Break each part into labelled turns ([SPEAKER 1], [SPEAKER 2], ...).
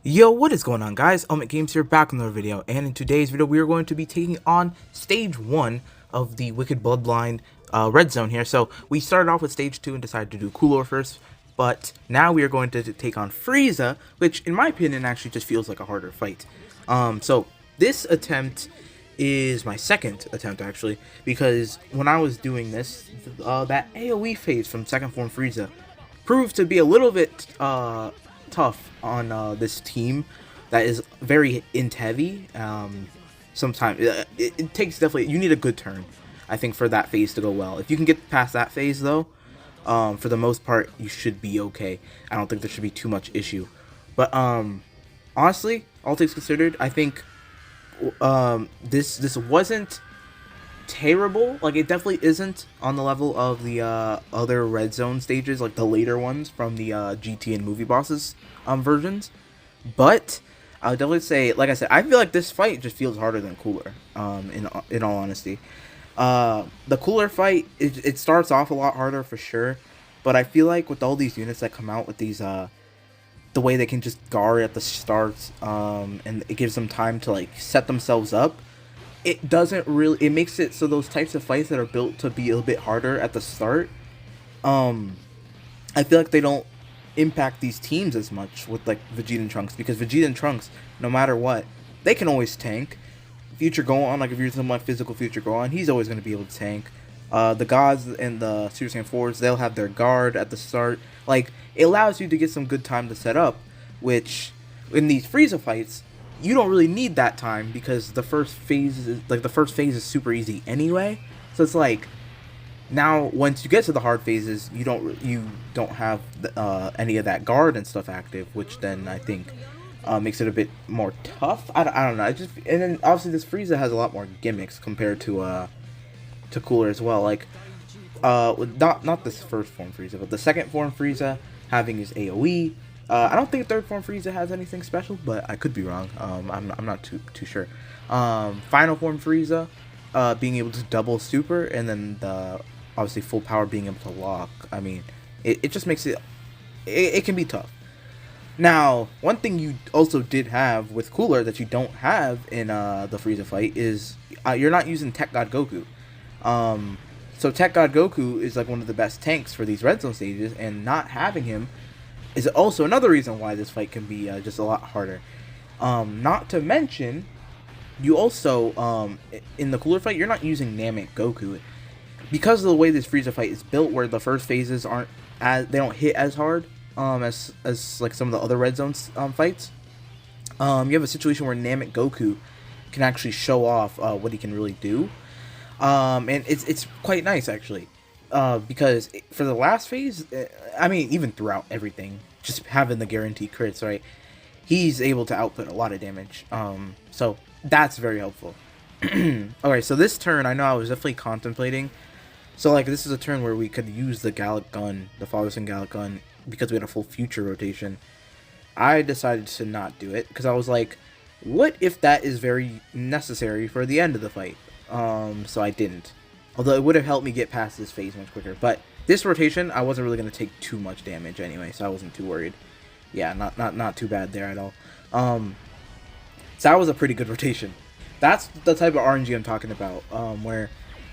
[SPEAKER 1] Yo, what is going on, guys? Games here, back with another video, and in today's video we are going to be taking on stage 1 of the Wicked Bloodline red zone here. So we started off with stage 2 and decided to do Cooler first, but now we are going to take on Frieza, which in my opinion actually just feels like a harder fight. So this attempt is my second attempt actually, because when I was doing this, that AoE phase from second form Frieza proved to be a little bit tough on this team that is very int heavy. Sometimes it takes definitely, you need a good turn, I think, for that phase to go well. If you can get past that phase though, for the most part you should be okay. I don't think there should be too much issue. But honestly, all things considered, I think this wasn't terrible. Like, it definitely isn't on the level of the other red zone stages, like the later ones from the GT and movie bosses versions. But I would definitely say, like I said, I feel like this fight just feels harder than Cooler. In all honesty, the Cooler fight, it starts off a lot harder for sure, but I feel like with all these units that come out with these the way they can just guard at the start, and it gives them time to like set themselves up, it doesn't really, it makes it so those types of fights that are built to be a little bit harder at the start, I feel like they don't impact these teams as much with like Vegeta and Trunks, because Vegeta and Trunks, no matter what, they can always tank. Future Gohan, like if you're talking about physical Future Gohan, he's always going to be able to tank. The gods and the Super Saiyan 4s, they'll have their guard at the start. Like, it allows you to get some good time to set up, which in these Frieza fights, you don't really need that time, because the first phase is super easy anyway. So it's like, now once you get to the hard phases, you don't have any of that guard and stuff active, which then I think makes it a bit more tough. I don't know. And then obviously this Frieza has a lot more gimmicks compared to Cooler as well. Like, not this first form Frieza, but the second form Frieza having his AoE. I don't think third form Frieza has anything special, but I could be wrong. I'm not too sure. Final form Frieza, being able to double super, and then the obviously full power being able to lock. I mean, it just makes it can be tough. Now, one thing you also did have with Cooler that you don't have in the Frieza fight is you're not using Tech God Goku. So Tech God Goku is like one of the best tanks for these red zone stages, and not having him is also another reason why this fight can be just a lot harder. Not to mention, you also, in the Cooler fight, you're not using Namek Goku. Because of the way this Frieza fight is built, where the first phases they don't hit as hard as like some of the other red zone fights. You have a situation where Namek Goku can actually show off what he can really do. And it's quite nice actually, because for the last phase, I mean, even throughout everything, just having the guaranteed crits, right? He's able to output a lot of damage. So that's very helpful. Alright, so this turn, I know I was definitely contemplating. So like, this is a turn where we could use the Gallic Gun, the Father Son Gallic Gun, because we had a full future rotation. I decided to not do it, because I was like, what if that is very necessary for the end of the fight? So I didn't. Although it would have helped me get past this phase much quicker. But this rotation, I wasn't really going to take too much damage anyway, so I wasn't too worried. Yeah, not too bad there at all. So that was a pretty good rotation. That's the type of RNG I'm talking about, where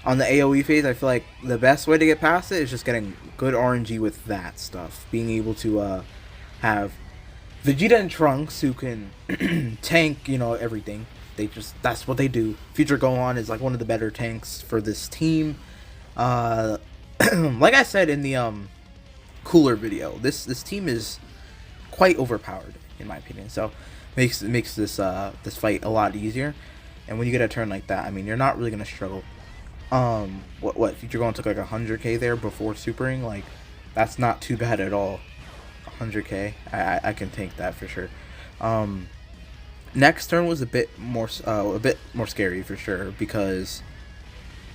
[SPEAKER 1] on the AoE phase, I feel like the best way to get past it is just getting good RNG with that stuff. Being able to have Vegeta and Trunks who can tank, everything. That's what they do. Future Gohan is like one of the better tanks for this team. Like I said in the Cooler video, this team is quite overpowered in my opinion. So makes this this fight a lot easier. And when you get a turn like that, I mean, you're not really gonna struggle. What Future Gohan took like 100k there before supering. Like, that's not too bad at all. 100k, I can tank that for sure. Next turn was a bit more scary for sure, because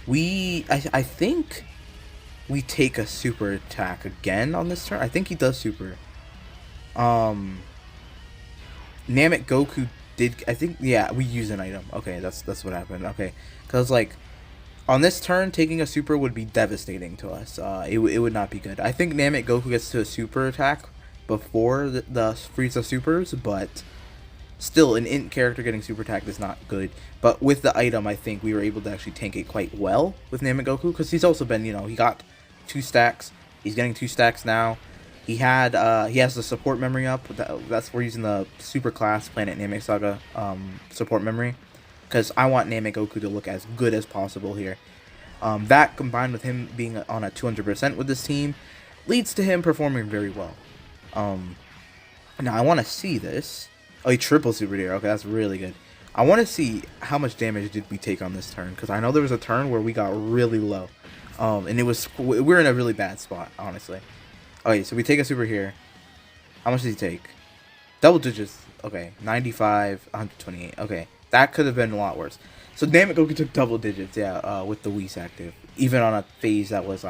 [SPEAKER 1] I think we take a super attack again on this turn. I think he does super. Namek Goku did, I think, yeah, we use an item. Okay, that's what happened. Okay, because like, on this turn, taking a super would be devastating to us. It would not be good. I think Namek Goku gets to a super attack before the Frieza supers, but Still, an int character getting super attacked is not good, but with the item, I think we were able to actually tank it quite well with Namegoku, because he's also been, you know, he got 2 stacks, he's getting 2 stacks now. He has the support memory up. That's we're using the super class Planet Namek Saga support memory, because I want Namegoku to look as good as possible here. That combined with him being on a 200% with this team leads to him performing very well. Now I want to see this. Oh, he triple super here. Okay, that's really good. I want to see how much damage did we take on this turn, because I know there was a turn where we got really low, and we're in a really bad spot, honestly. Okay, so we take a super here. How much did he take? Double digits. Okay, 95, 128. Okay, that could have been a lot worse. So Namegoku took double digits, yeah, with the Whis active, even on a phase that was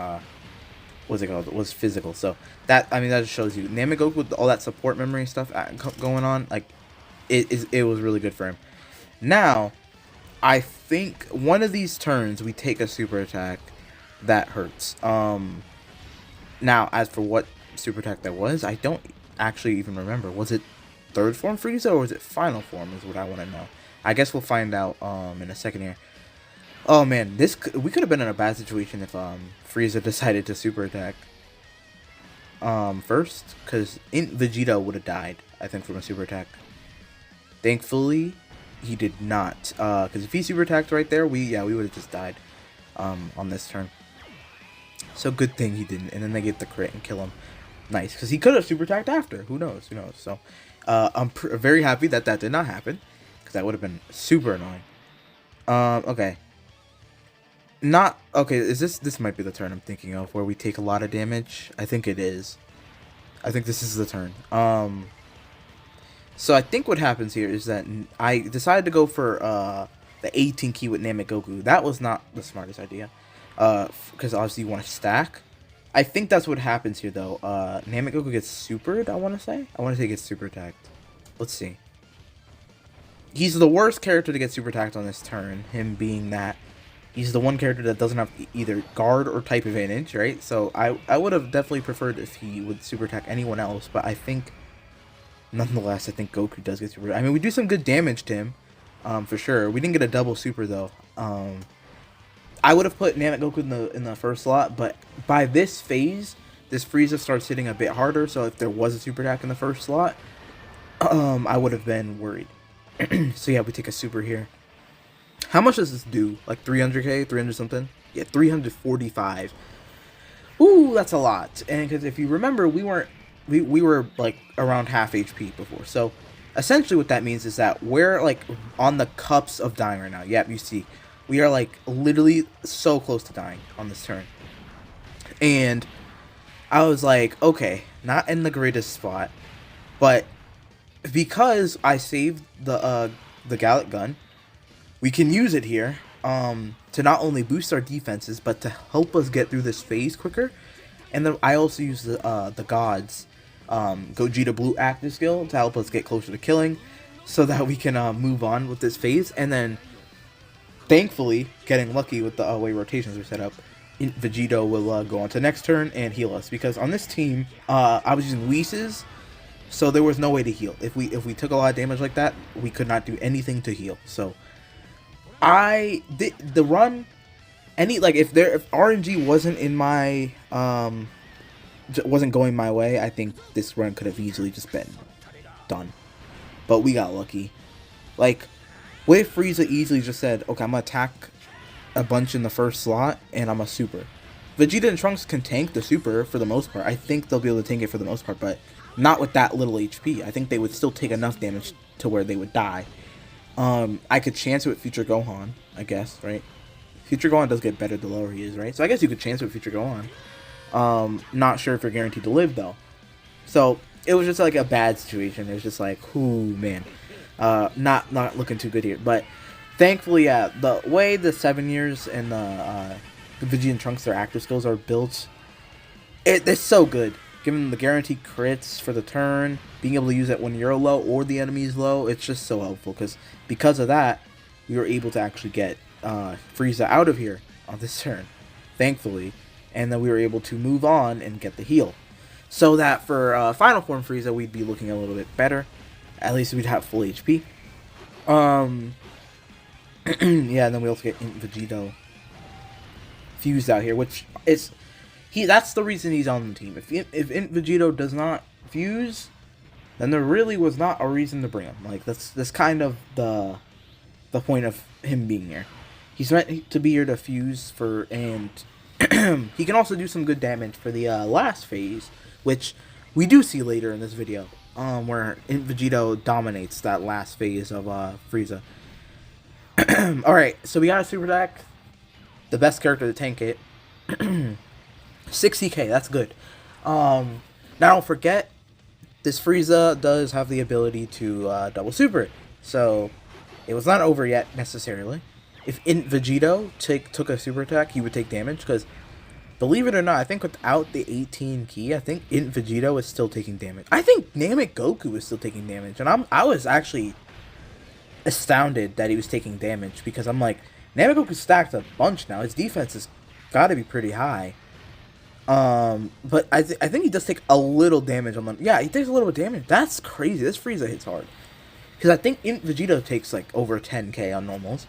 [SPEAKER 1] what's it called? Was physical. So that, I mean, that just shows you Namegoku with all that support memory stuff going on. Like, it was really good for him. Now, I think one of these turns we take a super attack that hurts. Now, as for what super attack that was, I don't actually even remember. Was it third form Frieza or was it final form is what I want to know. I guess we'll find out in a second here. Oh man, we could have been in a bad situation if Frieza decided to super attack first, because Vegeta would have died, I think, from a super attack. Thankfully, he did not, because if he super attacked right there, we would have just died on this turn. So good thing he didn't, and then they get the crit and kill him. Nice, because he could have super attacked after. Who knows? Who knows? So I'm very happy that did not happen, because that would have been super annoying. Okay. Okay, is this might be the turn I'm thinking of where we take a lot of damage. I think it is. I think this is the turn. So I think what happens here is that I decided to go for the 18 key with Namegoku. That was not the smartest idea, because obviously you want to stack. I think that's what happens here though. Namegoku gets supered, I want to say he gets super attacked. Let's see. He's the worst character to get super attacked on this turn, him being that he's the one character that doesn't have either guard or type advantage, right? So I would have definitely preferred if he would super attack anyone else, but I think nonetheless, I think Goku does get super. I mean, we do some good damage to him, for sure. We didn't get a double super though. I would have put Namegoku in the first slot, but by this phase, this Frieza starts hitting a bit harder. So if there was a super attack in the first slot, I would have been worried. So yeah, we take a super here. How much does this do? Like 300k, 300 something? Yeah, 345. Ooh, that's a lot. And because if you remember, we were like around half HP before. So essentially what that means is that we're like on the cups of dying right now. Yep, you see. We are like literally so close to dying on this turn. And I was like, okay, not in the greatest spot, but because I saved the Gallic gun, we can use it here to not only boost our defenses, but to help us get through this phase quicker. And then I also use the gods Gogeta Blue active skill to help us get closer to killing, so that we can move on with this phase. And then thankfully, getting lucky with the way rotations are set up, Vegeta will go on to next turn and heal us, because on this team I was using Whis, so there was no way to heal. If we took a lot of damage like that, we could not do anything to heal. So I did the run. If RNG wasn't in my wasn't going my way, I think this run could have easily just been done. But we got lucky. Like, what if Frieza easily just said, okay, I'm gonna attack a bunch in the first slot and I'm a super. Vegeta and Trunks can tank the super for the most part. I think they'll be able to tank it for the most part, but not with that little HP. I think they would still take enough damage to where they would die. I could chance it with Future Gohan, I guess, right? Future Gohan does get better the lower he is, right? So I guess you could chance it with Future Gohan. Not sure if you're guaranteed to live though. So it was just like a bad situation. It was just like, ooh, man, not looking too good here. But thankfully, the way the 7 years and the Vegeta and Trunks, their active skills are built, it's so good. Giving them the guaranteed crits for the turn, being able to use it when you're low or the enemy is low, it's just so helpful. Because of that, we were able to actually get Frieza out of here on this turn, thankfully. And then we were able to move on and get the heal. So that for Final Form Frieza, we'd be looking a little bit better. At least we'd have full HP. Um, yeah, and then we also get Vegito fused out here, which is that's the reason he's on the team. If Vegito does not fuse, then there really was not a reason to bring him. Like that's kind of the point of him being here. He's meant to be here to fuse for, and he can also do some good damage for the last phase, which we do see later in this video, where Vegito dominates that last phase of Frieza. Alright, so we got a super attack, the best character to tank it. 60k, that's good. Now don't forget, this Frieza does have the ability to double super, so it was not over yet necessarily. If Vegito took a super attack, he would take damage, because believe it or not, I think without the 18 key, I think Vegito is still taking damage. I think Namek Goku is still taking damage, and I was actually astounded that he was taking damage, because I'm like, Namek Goku stacked a bunch now. His defense has got to be pretty high. But I think he does take a little damage on them. Yeah, he takes a little bit of damage. That's crazy. This Frieza hits hard, because I think Vegito takes like over 10k on normals.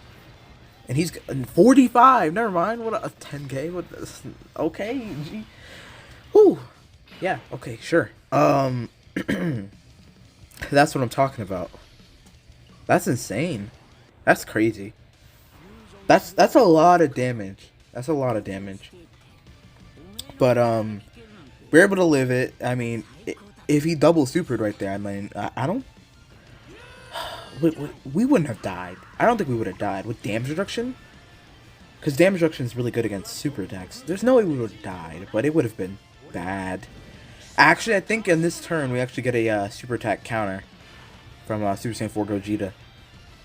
[SPEAKER 1] And he's 45. Never mind. What a 10k. What? Okay. Gee. Whew. Yeah. Okay. Sure. That's what I'm talking about. That's insane. That's crazy. That's a lot of damage. That's a lot of damage. But we're able to live it. I mean, if he double supered right there, I mean, I don't. We wouldn't have died. I don't think we would have died with damage reduction, because damage reduction is really good against super attacks. There's no way we would have died, but it would have been bad. Actually, I think in this turn we actually get a super attack counter from Super Saiyan 4 Gogeta.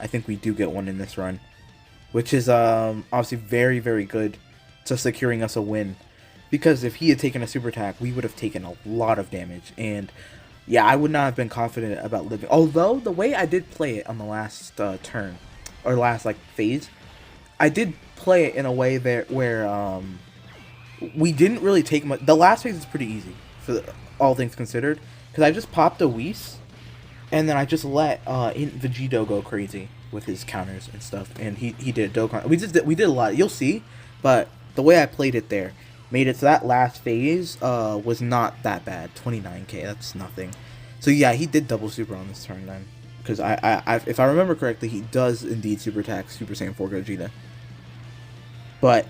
[SPEAKER 1] I think we do get one in this run, which is obviously very, very good to securing us a win, because if he had taken a super attack, we would have taken a lot of damage. And yeah, I would not have been confident about living. Although, the way I did play it on the last turn, or last, like, phase, I did play it in a way where we didn't really take much. The last phase is pretty easy, for all things considered, because I just popped a Whis, and then I just let Vegito go crazy with his counters and stuff, and he did Dokkan. We did a lot, you'll see, but the way I played it there made it so that last phase was not that bad. 29k, that's nothing. So yeah, he did double super on this turn then, because if I remember correctly, he does indeed super attack Super Saiyan 4 Gogeta. But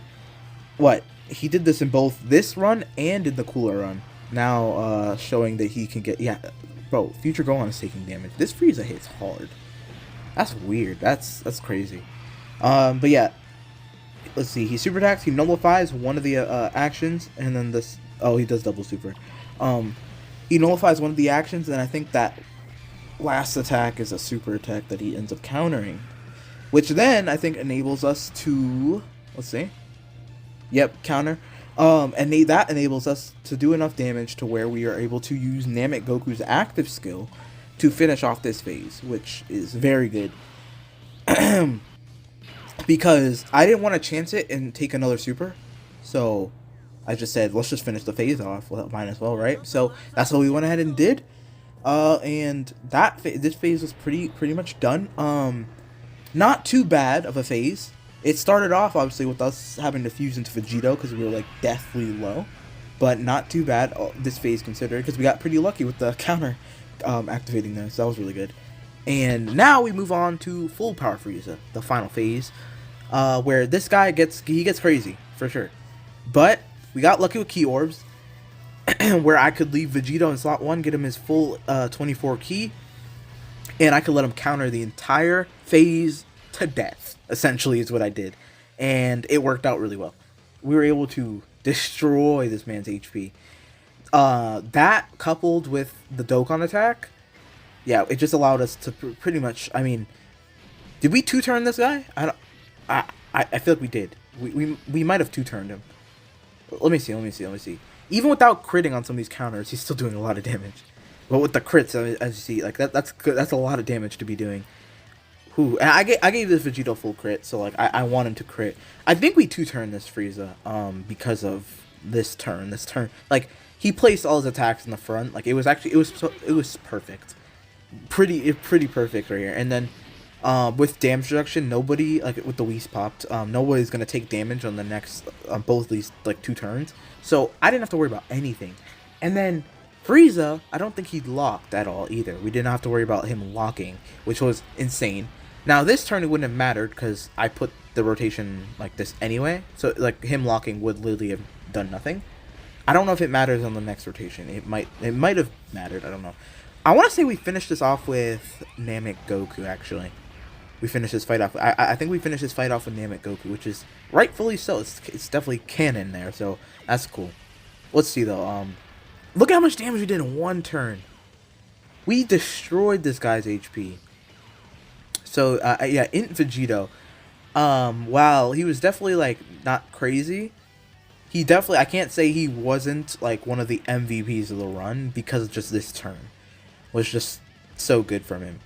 [SPEAKER 1] what, he did this in both this run and in the cooler run. Now showing that he can get, yeah, bro, Future Gohan is taking damage. This Frieza hits hard. That's weird. That's crazy. But yeah. Let's see, he super attacks, he nullifies one of the actions, and then this, oh, he does double super. He nullifies one of the actions, and I think that last attack is a super attack that he ends up countering, which then I think enables us to, let's see, yep, counter, and that enables us to do enough damage to where we are able to use Namek Goku's active skill to finish off this phase, which is very good. Because I didn't want to chance it and take another super, so I just said, let's just finish the phase off. Well, might as well, right? So that's what we went ahead and did. And this phase was pretty much done. Not too bad of a phase. It started off obviously with us having to fuse into Vegito because we were like deathly low, but not too bad this phase considered, because we got pretty lucky with the counter activating there. So that was really good. And now we move on to full power Frieza, the final phase, where this guy gets crazy for sure. But we got lucky with key orbs, where I could leave Vegito in slot 1, get him his full 24 key, and I could let him counter the entire phase to death. Essentially, is what I did, and it worked out really well. We were able to destroy this man's HP. That coupled with the Dokkan attack. Yeah, it just allowed us to pretty much, I mean, did we two-turn this guy? I feel like we did. We might have two-turned him. Let me see. Even without critting on some of these counters, he's still doing a lot of damage. But with the crits, as you see, like that's good. That's a lot of damage to be doing. Who? And I gave this Vegito full crit, so like I want him to crit. I think we two-turned this Frieza because of this turn. Like he placed all his attacks in the front. Like it was perfect. Pretty perfect right here. And then With damage reduction, nobody, like with the Whis popped, nobody's gonna take damage on the next on both these like 2 turns. So I didn't have to worry about anything. And then Frieza, I don't think he locked at all either. We didn't have to worry about him locking, which was insane. Now this turn it wouldn't have mattered because I put the rotation like this anyway. So like him locking would literally have done nothing. I don't know if it matters on the next rotation. It might have mattered. I don't know. I want to say we finished this off with Namek Goku actually. We finished this fight off. I think we finished this fight off with Namek Goku, which is rightfully so. It's definitely canon there, so that's cool. Let's see though. Look how much damage we did in 1 turn. We destroyed this guy's HP. So yeah, Int Vegito. While he was definitely like not crazy, he definitely, I can't say he wasn't like one of the MVPs of the run because of just this turn was just so good from him.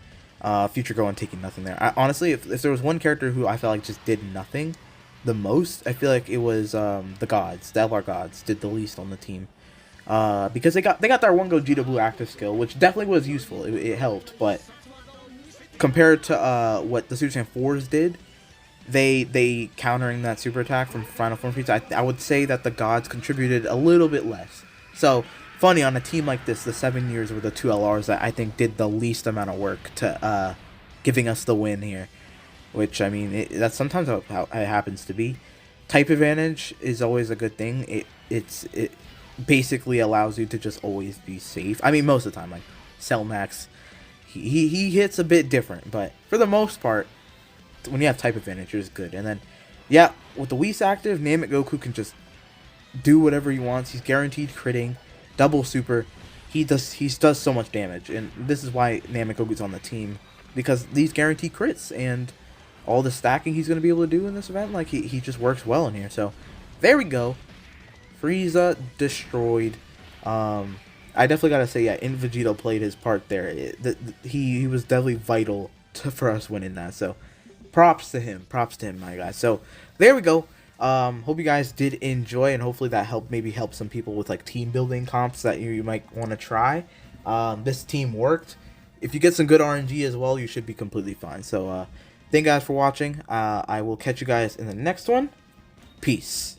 [SPEAKER 1] Future Gohan taking nothing there. Honestly, if there was one character who I felt like just did nothing the most, I feel like it was the gods. The LR gods did the least on the team. Because they got their 1 Gogeta Blue active skill, which definitely was useful. It helped, but compared to what the Super Saiyan 4s did, they countering that super attack from Final Form Frieza, I would say that the gods contributed a little bit less. So funny, on a team like this, the 7 years with the 2 LRs that I think did the least amount of work to giving us the win here. Which, I mean, that's sometimes how it happens to be. Type advantage is always a good thing. It basically allows you to just always be safe. I mean, most of the time, like Cell Max, he hits a bit different, but for the most part, when you have type advantage, it's good. And then, yeah, with the Whis active, Namek Goku can just do whatever he wants. He's guaranteed critting. Double super, he does so much damage, and this is why Namek Goku's on the team, because these guarantee crits and all the stacking he's going to be able to do in this event, like he just works well in here. So there we go, Frieza destroyed. I definitely gotta say, yeah, Int Vegito played his part there. He was definitely vital for us winning that. So props to him, my guys. So there we go. Hope you guys did enjoy, and hopefully that maybe help some people with like team building comps that you might want to try. This team worked. If you get some good RNG as well, you should be completely fine. So thank you guys for watching. I will catch you guys in the next one. Peace.